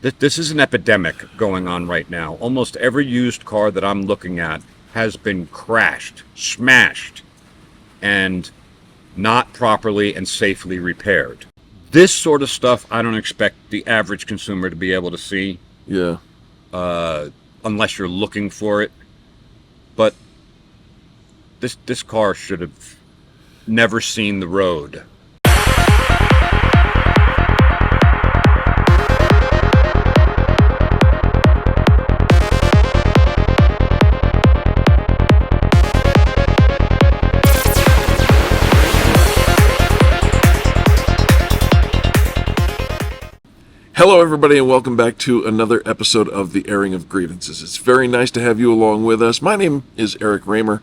This is an epidemic going on right now. Almost every used car that I'm looking at has been crashed, smashed, and not properly and safely repaired. This sort of stuff I don't expect the average consumer to be able to see. Yeah. Unless you're looking for it. But this car should have never seen the road. Hello, everybody, and welcome back to another episode of the Airing of Grievances. It's very nice to have you along with us. My name is Eric Reamer.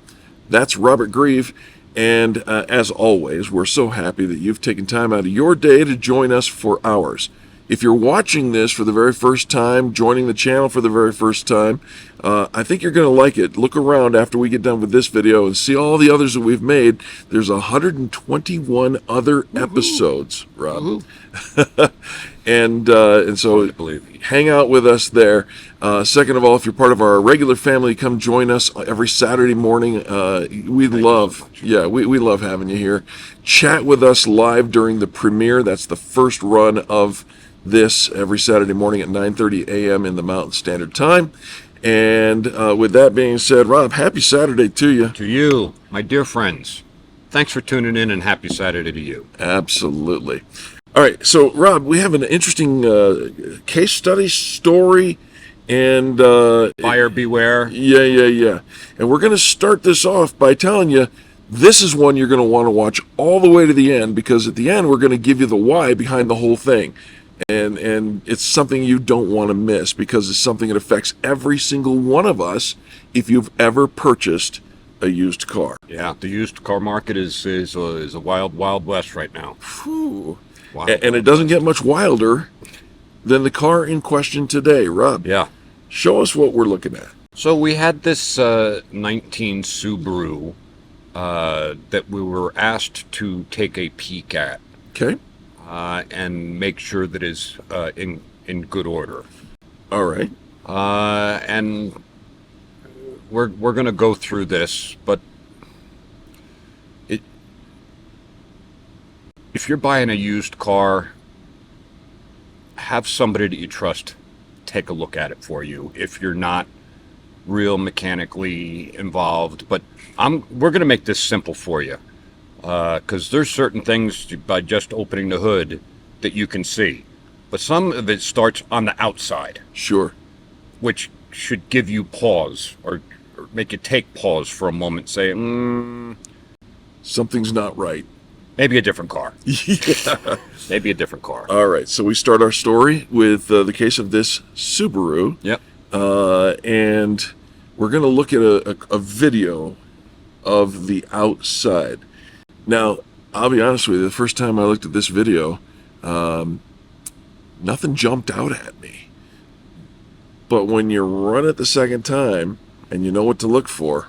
That's Robert Grieve. And as always, we're so happy that you've taken time out of your day to join us for ours. If you're watching this for the very first time, joining the channel for the very first time, I think you're going to like it. Look around after we get done with this video and see all the others that we've made. There's 121 other episodes, Rob. And so hang out with us there. Second of all, if you're part of our regular family, come join us every Saturday morning. We love having you here. Chat with us live during the premiere. That's the first run of this every Saturday morning at 9:30 a.m. in the Mountain Standard Time. And with that being said, Rob, happy Saturday to you. To you, my dear friends. Thanks for tuning in, and happy Saturday to you. Absolutely. All right, so Rob, we have an interesting case study story, and buyer beware. Yeah. And we're going to start this off by telling you this is one you're going to want to watch all the way to the end, because at the end we're going to give you the why behind the whole thing, and it's something you don't want to miss, because it's something that affects every single one of us if you've ever purchased a used car. Yeah, the used car market is a wild west right now. Whew. Wow. And it doesn't get much wilder than the car in question today. Rob, yeah, show us what we're looking at. So we had this 19 Subaru that we were asked to take a peek at. Okay. And make sure that it's in good order. All right. And we're going to go through this, but if you're buying a used car, have somebody that you trust take a look at it for you if you're not real mechanically involved. But we're going to make this simple for you, because there's certain things by just opening the hood that you can see. But some of it starts on the outside. Sure. Which should give you pause, or make you take pause for a moment, say, something's not right. Maybe a different car. Yeah. Maybe a different car. All right, so we start our story with the case of this Subaru. Yep. And we're going to look at a video of the outside. Now, I'll be honest with you, the first time I looked at this video, nothing jumped out at me. But when you run it the second time and you know what to look for,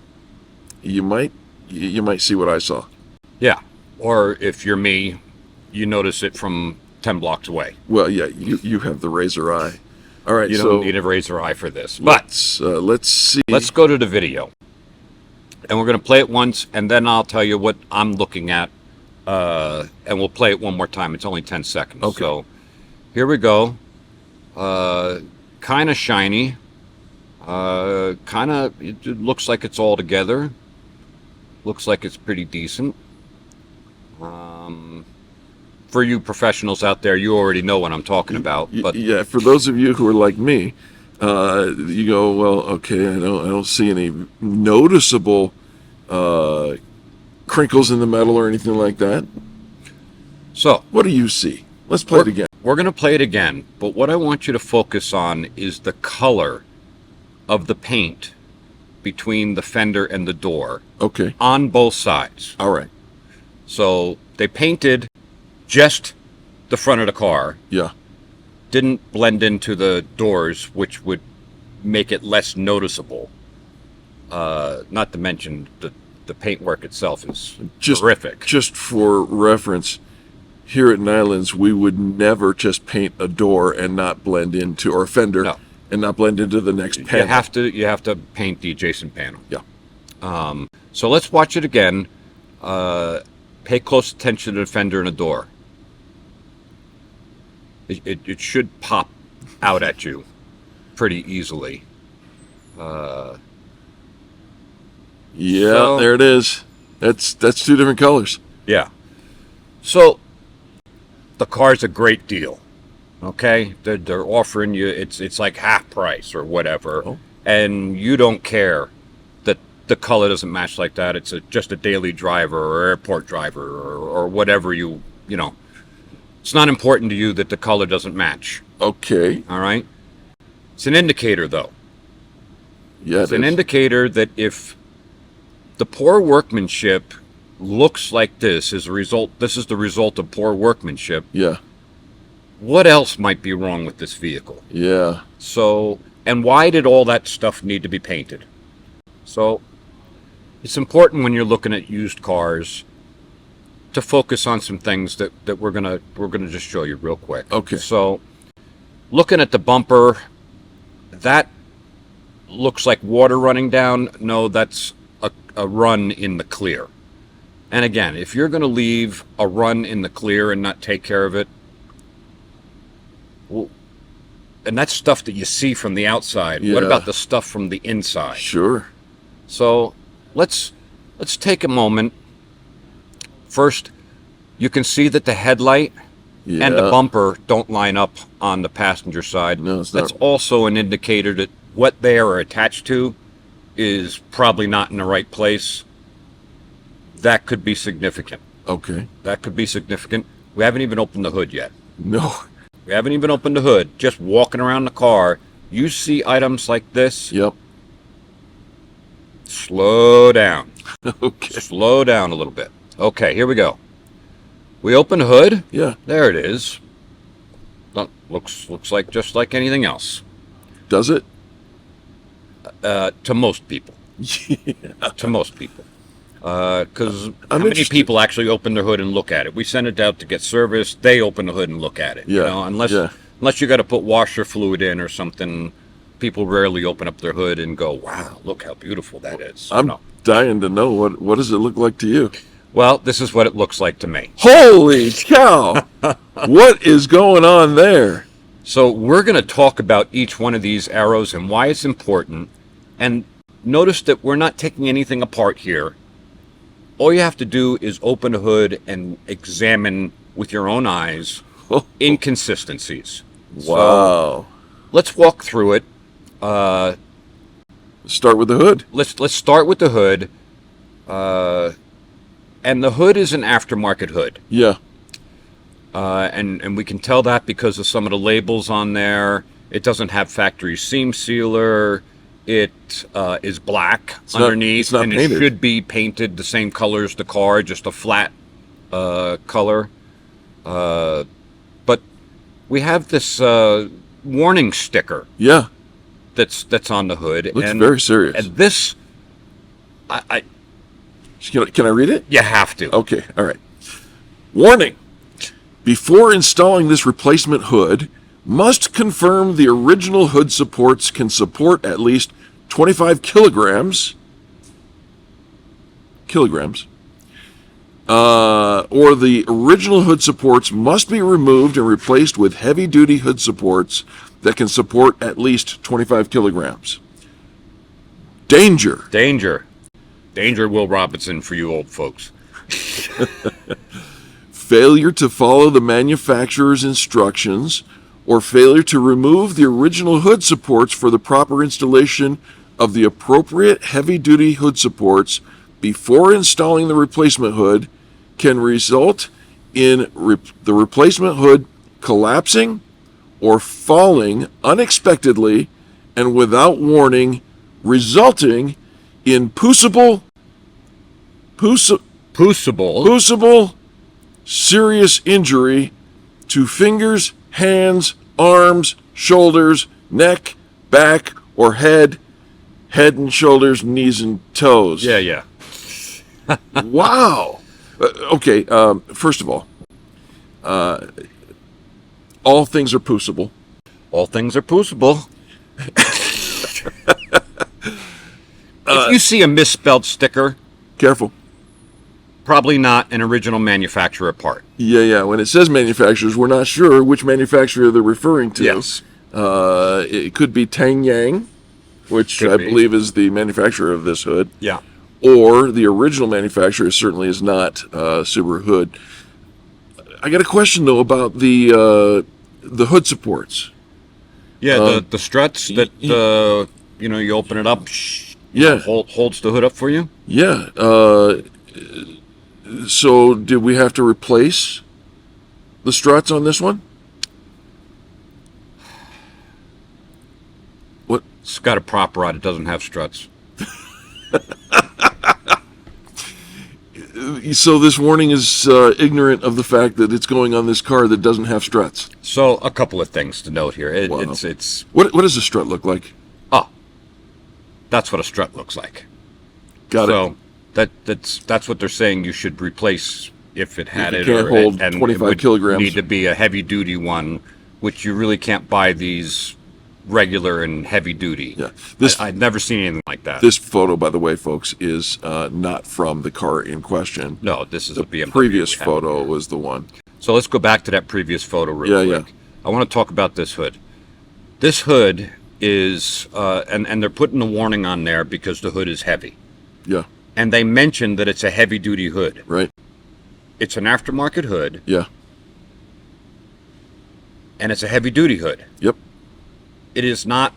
you might see what I saw. Yeah. Or if you're me, you notice it from 10 blocks away. Well, yeah, you have the razor eye. All right, you don't need a razor eye for this. But let's see. Let's go to the video, and we're going to play it once, and then I'll tell you what I'm looking at, and we'll play it one more time. It's only 10 seconds. Okay. So here we go. Kind of shiny. It looks like it's all together. Looks like it's pretty decent. For you professionals out there, you already know what I'm talking about. But yeah, for those of you who are like me, you go, well, okay, I don't see any noticeable crinkles in the metal or anything like that. So, what do you see? Let's play it again. We're going to play it again, but what I want you to focus on is the color of the paint between the fender and the door. Okay. On both sides. All right. So they painted just the front of the car. Yeah. Didn't blend into the doors, which would make it less noticeable. Not to mention the paintwork itself is terrific. Just for reference, here at Nylund's, we would never just paint a door and not blend into, or a fender, No. and not blend into the next panel. You have to paint the adjacent panel. Yeah. So let's watch it again. Pay close attention to the fender and the door. It should pop out at you pretty easily. Yeah, So- there it is. That's two different colors. Yeah. So the car's a great deal. Okay? They're offering you it's like half price or whatever. Oh. And you don't care that the color doesn't match like that. It's just a daily driver or airport driver or whatever you know. It's not important to you that the color doesn't match. Okay. All right? It's an indicator though. Yeah, It's an indicator that if the poor workmanship looks like this is the result of poor workmanship, Yeah. what else might be wrong with this vehicle? Yeah. So, and why did all that stuff need to be painted? So, it's important when you're looking at used cars to focus on some things that we're gonna just show you real quick. Okay. So, looking at the bumper, that looks like water running down. No, that's a run in the clear. And again, if you're going to leave a run in the clear and not take care of it, well, and that's stuff that you see from the outside. What Yeah. about the stuff from the inside? Sure. So let's take a moment. First, you can see that the headlight Yeah. and the bumper don't line up on the passenger side. No, it's That's not. also an indicator that what they are attached to is probably not in the right place. That could be significant. Okay. That could be significant. We haven't even opened the hood yet. No. We haven't even opened the hood. Just walking around the car, you see items like this, Yep. slow down. Okay. Slow down a little bit. Okay, here we go. We open the hood. Yeah. There it is. Looks like just like anything else. Does it? To most people. Yeah. To most people. Because I'm how many interested. people actually open their hood and look at it? We send it out to get serviced. They open the hood and look at it. You Yeah, know, unless yeah. you got to put washer fluid in or something, people rarely open up their hood and go, "Wow, look how beautiful that is." I'm No. dying to know what does it look like to you? Well, this is what it looks like to me. Holy cow! What is going on there? So we're going to talk about each one of these arrows and why it's important. And notice that we're not taking anything apart here. All you have to do is open the hood and examine with your own eyes inconsistencies. So Wow. let's walk through it. Start with the hood. Let's start with the hood. And the hood is an aftermarket hood. Yeah. And we can tell that because of some of the labels on there. It doesn't have factory seam sealer. It is black underneath, it's not and painted. it should be painted the same color as the car, just a flat color. But we have this warning sticker Yeah. that's on the hood. Looks very serious. And this, I Can I read it? you have to. Okay. All right. Warning. Before installing this replacement hood, must confirm the original hood supports can support at least 25 kilograms, or the original hood supports must be removed and replaced with heavy-duty hood supports that can support at least 25 kilograms. Danger. Danger, Will Robinson for you old folks. Failure to follow the manufacturer's instructions, or failure to remove the original hood supports for the proper installation of the appropriate heavy-duty hood supports before installing the replacement hood can result in the replacement hood collapsing or falling unexpectedly and without warning, resulting in possible serious injury to fingers, hands, arms, shoulders, neck, back, or head and shoulders, knees, and toes. Yeah. Wow. Okay, first of all, All things are possible. All things are possible. If you see a misspelled sticker, Careful. probably not an original manufacturer part. Yeah. When it says manufacturers, we're not sure which manufacturer they're referring to. Yes. It could be Tang Yang, which Could I be. believe is the manufacturer of this hood. Yeah. Or the original manufacturer certainly is not Subaru hood. I got a question though about the hood supports. Yeah, the struts that, you open it up, Yeah. holds the hood up for you. Yeah. So did we have to replace the struts on this one? What? It's got a prop rod. It doesn't have struts. So this warning is ignorant of the fact that it's going on this car that doesn't have struts. So a couple of things to note here. Wow. It's What does a strut look like? that's what a strut looks like. Got So that's what they're saying you should replace if it had If it. it can't hold and 25 it would kilograms. Need to be a heavy duty one, which you really can't buy these regular and heavy duty. Yeah. This I've never seen anything like that. this photo, by the way, folks, is not from the car in question. No, this is a BMW. Previous we have. photo was the one. So let's go back to that previous photo real Yeah, quick. I want to talk about this hood. This hood is, and they're putting the warning on there because the hood is heavy. Yeah. And they mentioned that it's a heavy duty hood. Right. It's an aftermarket hood, Yeah. and it's a heavy duty hood. Yep. It is not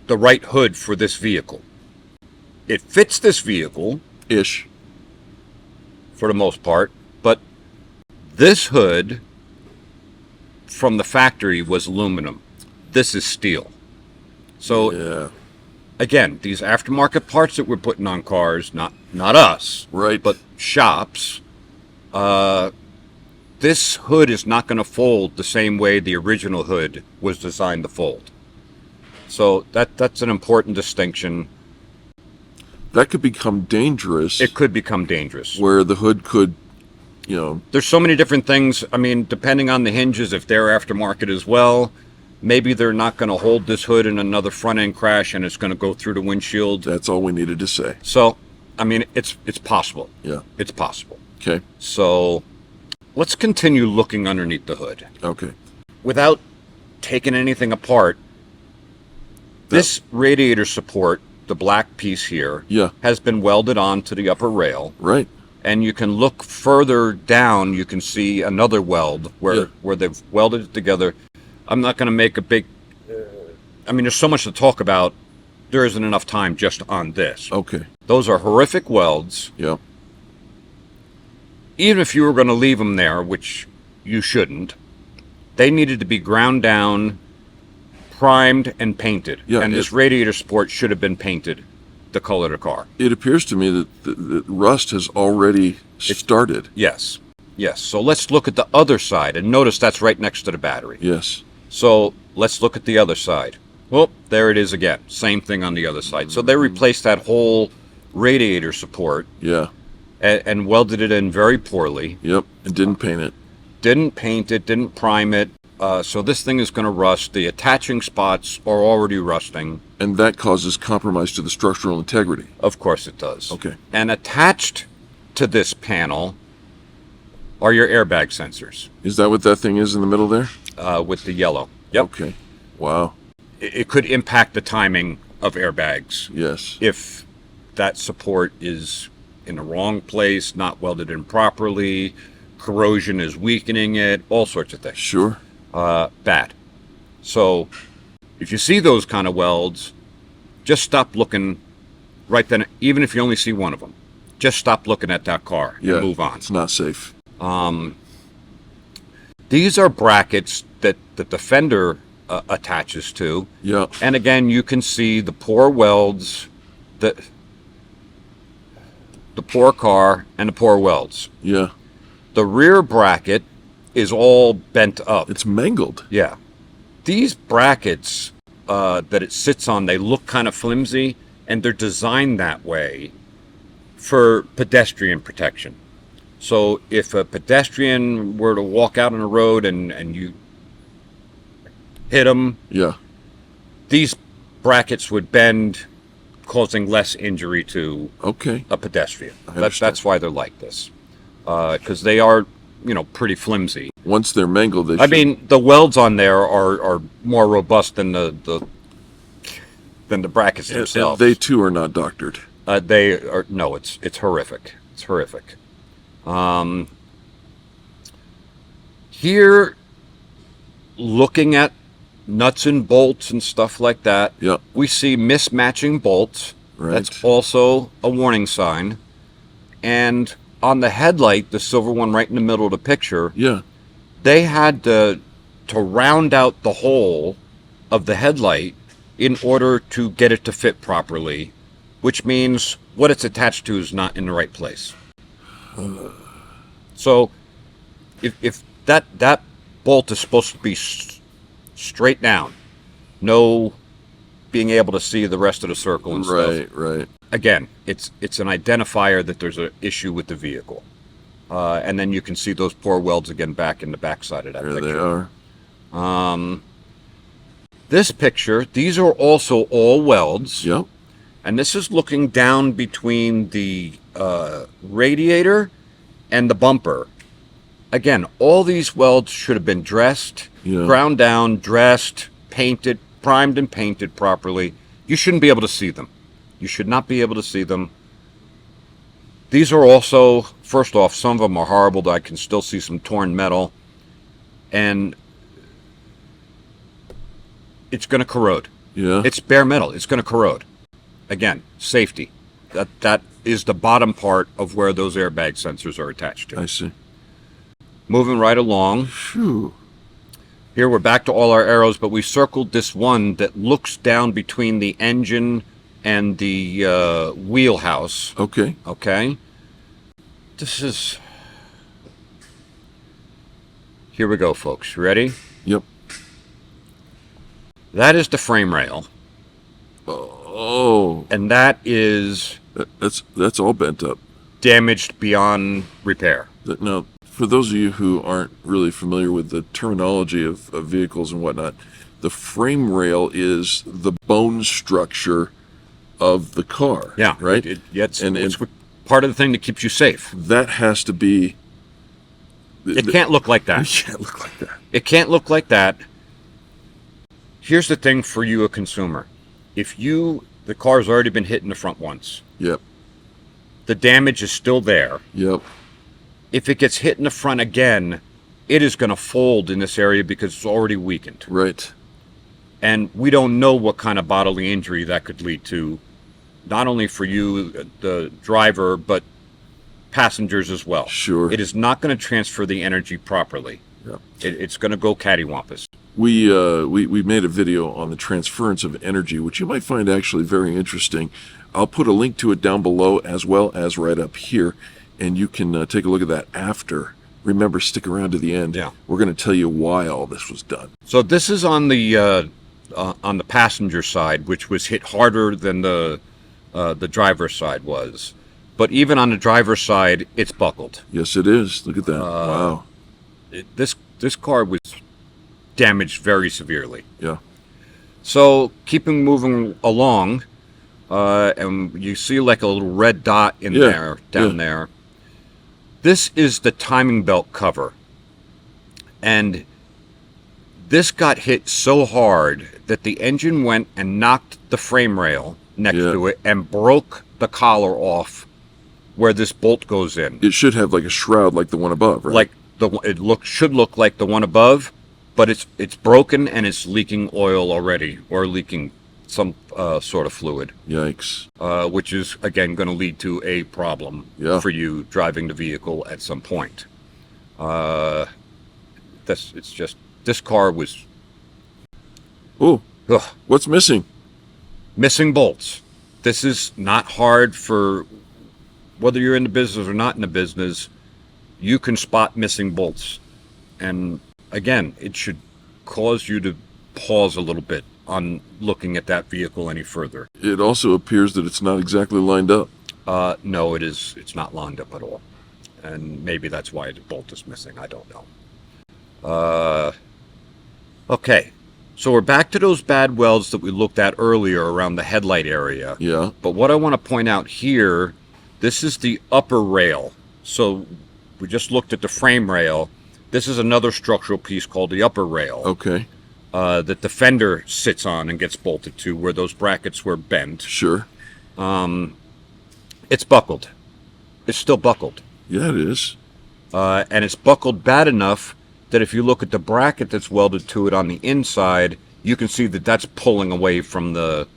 the right hood for this vehicle. It fits this vehicle Ish. for the most part, but this hood from the factory was aluminum. This is steel. So Yeah. again, these aftermarket parts that we're putting on cars, not us, Right. but shops, this hood is not going to fold the same way the original hood was designed to fold. So that's an important distinction. that could become dangerous. It could become dangerous. Where the hood could, There's so many different things. I mean, depending on the hinges, if they're aftermarket as well, maybe they're not going to hold this hood in another front end crash and it's going to go through the windshield. that's all we needed to say. So, I mean, it's possible. Yeah. It's possible. Okay. So, let's continue looking underneath the hood. Okay. Without taking anything apart, this radiator support, the black piece here, Yeah. has been welded onto the upper rail. Right. And you can look further down, you can see another weld Yeah. where they've welded it together. I'm not going to make a big... I mean, there's so much to talk about. There isn't enough time just on this. Okay. Those are horrific welds. Yeah. Even if you were going to leave them there, which you shouldn't, they needed to be ground down, primed, and painted. Yeah, and this radiator support should have been painted the color of the car. It appears to me that rust has already started. Yes. Yes. So let's look at the other side. And notice that's right next to the battery. Yes. So let's look at the other side. Well, there it is again. Same thing on the other side. So they replaced that whole radiator support Yeah. and welded it in very poorly. Yep. And didn't paint it. Didn't paint it, didn't prime it. So this thing is going to rust. The attaching spots are already rusting. And that causes compromise to the structural integrity. Of course it does. Okay. And attached to this panel are your airbag sensors Is that what that thing is in the middle there? with the yellow. Yep. Okay. Wow. It could impact the timing of airbags Yes. if that support is in the wrong place, not welded in properly, corrosion is weakening it, all sorts of things. Sure. Bad. So if you see those kind of welds, just stop looking right then, even if you only see one of them. Just stop looking at that car and Yeah. move on. It's not safe. These are brackets that the fender attaches to. Yeah. And again, you can see the poor welds, the poor car, and the poor welds. Yeah. The rear bracket is all bent up. It's mangled. Yeah. These brackets that it sits on, they look kind of flimsy, and they're designed that way for pedestrian protection. So if a pedestrian were to walk out on the road and you hit them, Yeah. these brackets would bend, causing less injury to Okay. a pedestrian. Understand. That's why they're like this, because they are, pretty flimsy. Once they're mangled, they I should. mean, the welds on there are more robust than the brackets And themselves. they too are not doctored. They are no, it's horrific. It's horrific. Here, looking at nuts and bolts and stuff like that, Yep. we see mismatching bolts. Right. That's also a warning sign. And on the headlight, the silver one right in the middle of the picture, Yeah. they had to round out the hole of the headlight in order to get it to fit properly, which means what it's attached to is not in the right place. So if that bolt is supposed to be straight down, no being able to see the rest of the circle and stuff. Right. Again, it's an identifier that there's an issue with the vehicle. And then you can see those poor welds again back in the backside of that There picture. they are. This picture, these are also all welds. Yep. And this is looking down between the radiator and the bumper. Again, all these welds should have been dressed, Yeah. ground down, dressed, painted, primed and painted properly. You shouldn't be able to see them. You should not be able to see them. These are also, first off, some of them are horrible. I can still see some torn metal. And it's going to corrode. Yeah. It's bare metal. It's going to corrode. Again, safety. That is the bottom part of where those airbag sensors are attached to. I see. Moving right along. Phew. Here we're back to all our arrows, but we circled this one that looks down between the engine and the wheelhouse. Okay. Okay? This is... Here we go, folks. You ready? Yep. That is the frame rail, Oh. and that is That's all bent up. damaged beyond repair. Now, for those of you who aren't really familiar with the terminology of vehicles and whatnot, the frame rail is the bone structure of the car. Yeah, Right? It's And part of the thing that keeps you safe. that has to be. It can't look like It that. can't look like that. It can't look like that. Here's the thing for you, a consumer. If the car's already been hit in the front once, Yep. the damage is still there. Yep. If it gets hit in the front again, it is going to fold in this area because it's already weakened. Right. And we don't know what kind of bodily injury that could lead to, not only for you, the driver, but passengers as well. Sure. It is not going to transfer the energy properly. Yep. It's going to go cattywampus. We made a video on the transference of energy, which you might find actually very interesting. I'll put a link to it down below as well as right up here, and you can take a look at that after. Remember, stick around to the end. Yeah. We're going to tell you why all this was done. So this is on the passenger side, which was hit harder than the driver's side was. But even on the driver's side, it's buckled. Yes, it is. Look at that. Wow. This car was damaged very severely. Yeah. So keeping moving along, and you see like a little red dot in Yeah, down there. This is the timing belt cover. And this got hit so hard that the engine went and knocked the frame rail next Yeah. to it and broke the collar off where this bolt goes in. It should have like a shroud like the one above, right? Like should look like the one above, but it's broken and it's leaking oil already, or leaking some sort of fluid, Yikes. which is again going to lead to a problem Yeah. for you driving the vehicle at some point. This car was Oh, ugh, what's missing? missing bolts. This is not hard for whether you're in the business or not in the business. You can spot missing bolts, and again, it should cause you to pause a little bit on looking at that vehicle any further. It also appears that it's not exactly lined up. No, it's not lined up at all. and maybe that's why the bolt is missing. I don't know. Okay, so we're back to those bad welds that we looked at earlier around the headlight area. Yeah. But what I want to point out here, this is the upper rail. So we just looked at the frame rail. This is another structural piece called the upper rail. Okay. That the fender sits on and gets bolted to, where those brackets were bent. Sure. It's buckled. It's still buckled. Yeah, it is. And it's buckled bad enough that if you look at the bracket that's welded to it on the inside, you can see that that's pulling away from the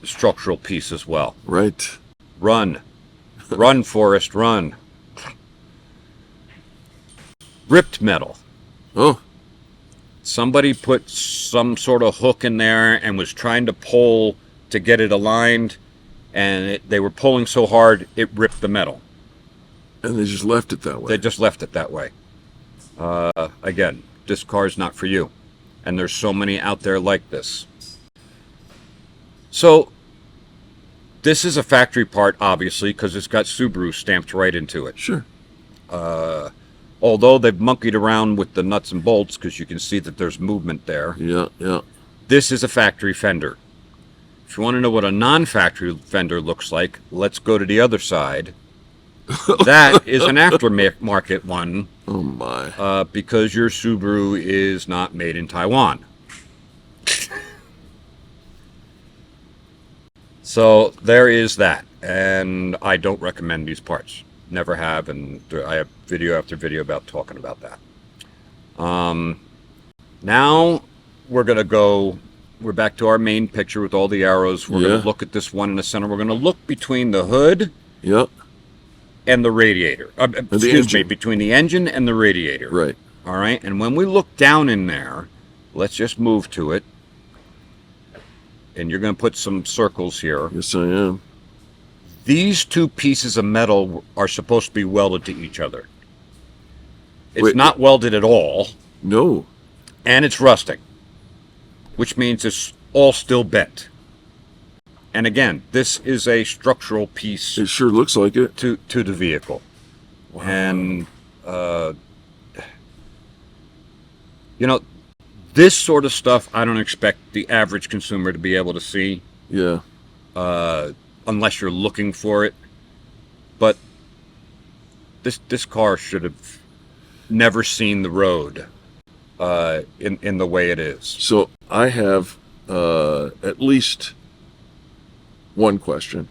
structural piece as well. Right. Run. Run, Forrest, run. Ripped metal. Oh. Somebody put some sort of hook in there and was trying to pull to get it aligned, and they were pulling so hard it ripped the metal. And they just left it that way. They just left it that way. Again, this car's not for you. And there's so many out there like this. So, this is a factory part, obviously, because it's got Subaru stamped right into it. Sure. Although they've monkeyed around with the nuts and bolts, because you can see that there's movement there. Yeah, yeah. This is a factory fender. If you want to know what a non-factory fender looks like, let's go to the other side. That is an aftermarket one. Oh my. Because your Subaru is not made in Taiwan. So there is that. And I don't recommend these parts. Never have, and I have video after video about talking about that. Now we're back to our main picture with all the arrows. We're going to look at this one in the center. We're going to look between the hood and the radiator. Excuse me, between the engine and the radiator. Right. All right, and when we look down in there, let's just move to it. And you're going to put some circles here. Yes, I am. These two pieces of metal are supposed to be welded to each other. It's not welded at all. No. And it's rusting, which means it's all still bent. And again, this is a structural piece. It sure looks like it. To the vehicle. Wow. And, this sort of stuff I don't expect the average consumer to be able to see. Yeah. Unless you're looking for it. But this car should have never seen the road in the way it is. So I have at least one question.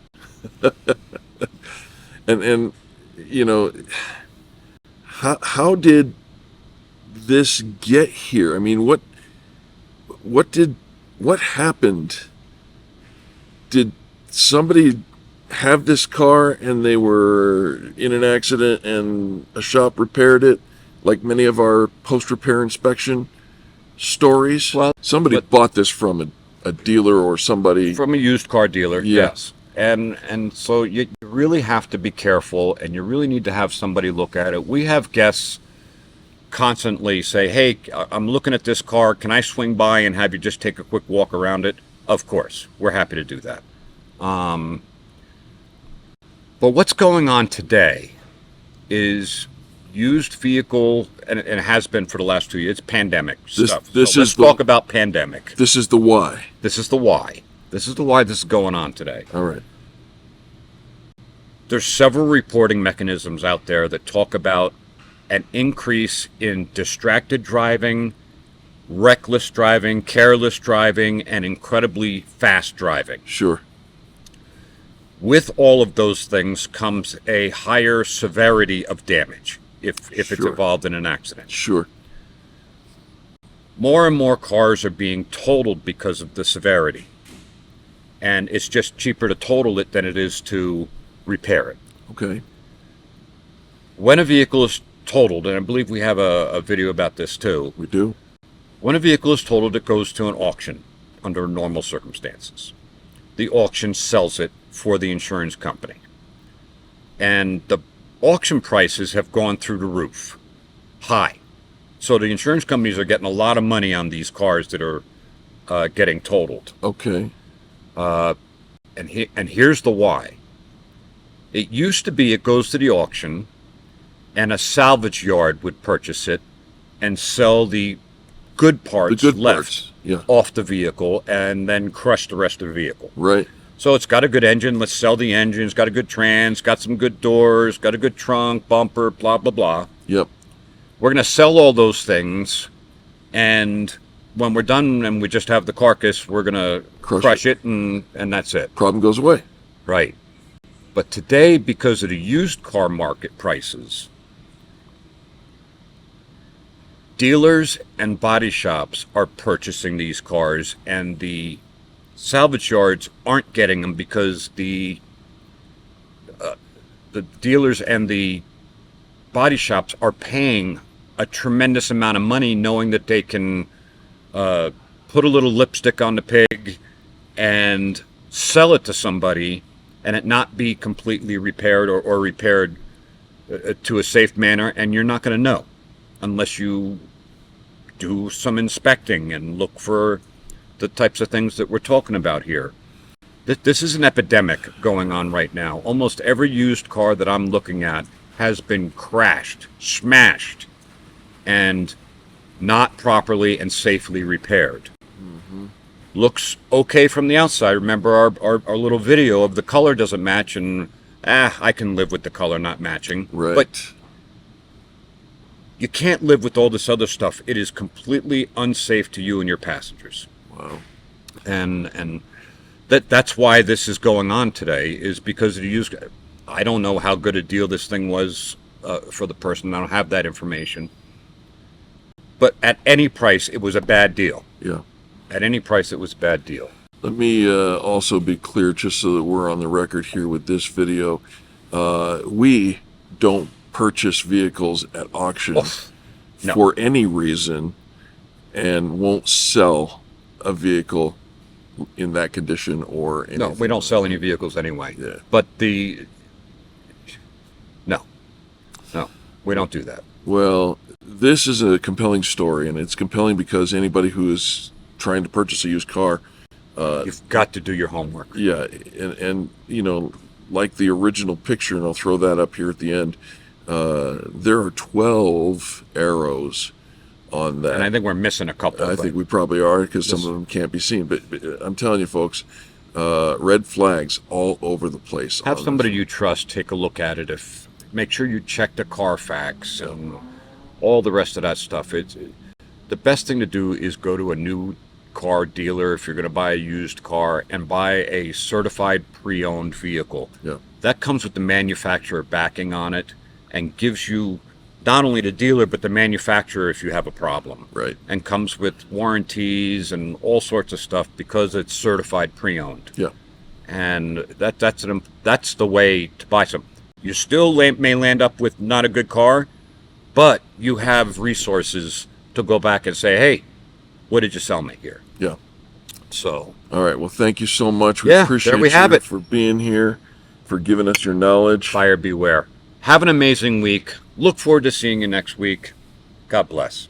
and how did this get here? I mean, what happened? Did somebody have this car and they were in an accident and a shop repaired it, like many of our post-repair inspection stories? Well, somebody bought this from a dealer or somebody. From a used car dealer, yes. And so you really have to be careful, and you really need to have somebody look at it. We have guests constantly say, hey, I'm looking at this car. Can I swing by and have you just take a quick walk around it? Of course. We're happy to do that. But what's going on today is used vehicle, and it has been for the last 2 years, it's pandemic stuff. Let's talk about pandemic. This is the why. This is the why. This is the why this is going on today. All right. There's several reporting mechanisms out there that talk about an increase in distracted driving, reckless driving, careless driving, and incredibly fast driving. Sure. With all of those things comes a higher severity of damage if it's involved in an accident. Sure. More and more cars are being totaled because of the severity. And it's just cheaper to total it than it is to repair it. Okay. When a vehicle is totaled, and I believe we have a video about this too. We do. When a vehicle is totaled, it goes to an auction under normal circumstances. The auction sells it for the insurance company. And the auction prices have gone through the roof. High. So the insurance companies are getting a lot of money on these cars that are getting totaled. Okay. And here's the why. It used to be it goes to the auction, and a salvage yard would purchase it and sell the good parts left off the vehicle, and then crush the rest of the vehicle. Right. So it's got a good engine. Let's sell the engine. It's got a good trans, got some good doors, got a good trunk, bumper, blah, blah, blah. Yep. We're going to sell all those things, and when we're done and we just have the carcass, we're going to crush it, and that's it. Problem goes away. Right. But today, because of the used car market prices, dealers and body shops are purchasing these cars, and the salvage yards aren't getting them because the dealers and the body shops are paying a tremendous amount of money, knowing that they can put a little lipstick on the pig and sell it to somebody and it not be completely repaired or repaired to a safe manner, and you're not going to know unless you do some inspecting and look for the types of things that we're talking about here. This is an epidemic going on right now. Almost every used car that I'm looking at has been crashed, smashed, and not properly and safely repaired. Looks okay from the outside. Remember our little video of the color doesn't match, and I can live with the color not matching. Right. But you can't live with all this other stuff. It is completely unsafe to you and your passengers. Wow. And that's why this is going on today, is because of the used. I don't know how good a deal this thing was for the person. I don't have that information. But at any price, it was a bad deal. Yeah. At any price, it was a bad deal. Let me also be clear, just so that we're on the record here with this video. We don't purchase vehicles at auction for any reason, and won't sell a vehicle in that condition or anything. No, we don't sell any vehicles anyway. Yeah. But no, we don't do that. Well, this is a compelling story, and it's compelling because anybody who is trying to purchase a used car, you've got to do your homework. Yeah, and you know, like the original picture, and I'll throw that up here at the end, there are 12 arrows on that. And I think we're missing a couple. I think we probably are, because some of them can't be seen. But I'm telling you, folks, red flags all over the place. Have somebody you trust take a look at it. Make sure you check the Carfax and all the rest of that stuff. The best thing to do is go to a new car dealer if you're going to buy a used car, and buy a certified pre-owned vehicle. Yeah. That comes with the manufacturer backing on it, and gives you not only the dealer but the manufacturer if you have a problem. Right. And comes with warranties and all sorts of stuff because it's certified pre-owned. Yeah. And that's the way to buy some. You still may land up with not a good car, but you have resources to go back and say, hey, what did you sell me here? Yeah. So. All right. Well, thank you so much. We appreciate there we have you it. for being here, for giving us your knowledge. Buyer beware. Have an amazing week. Look forward to seeing you next week. God bless.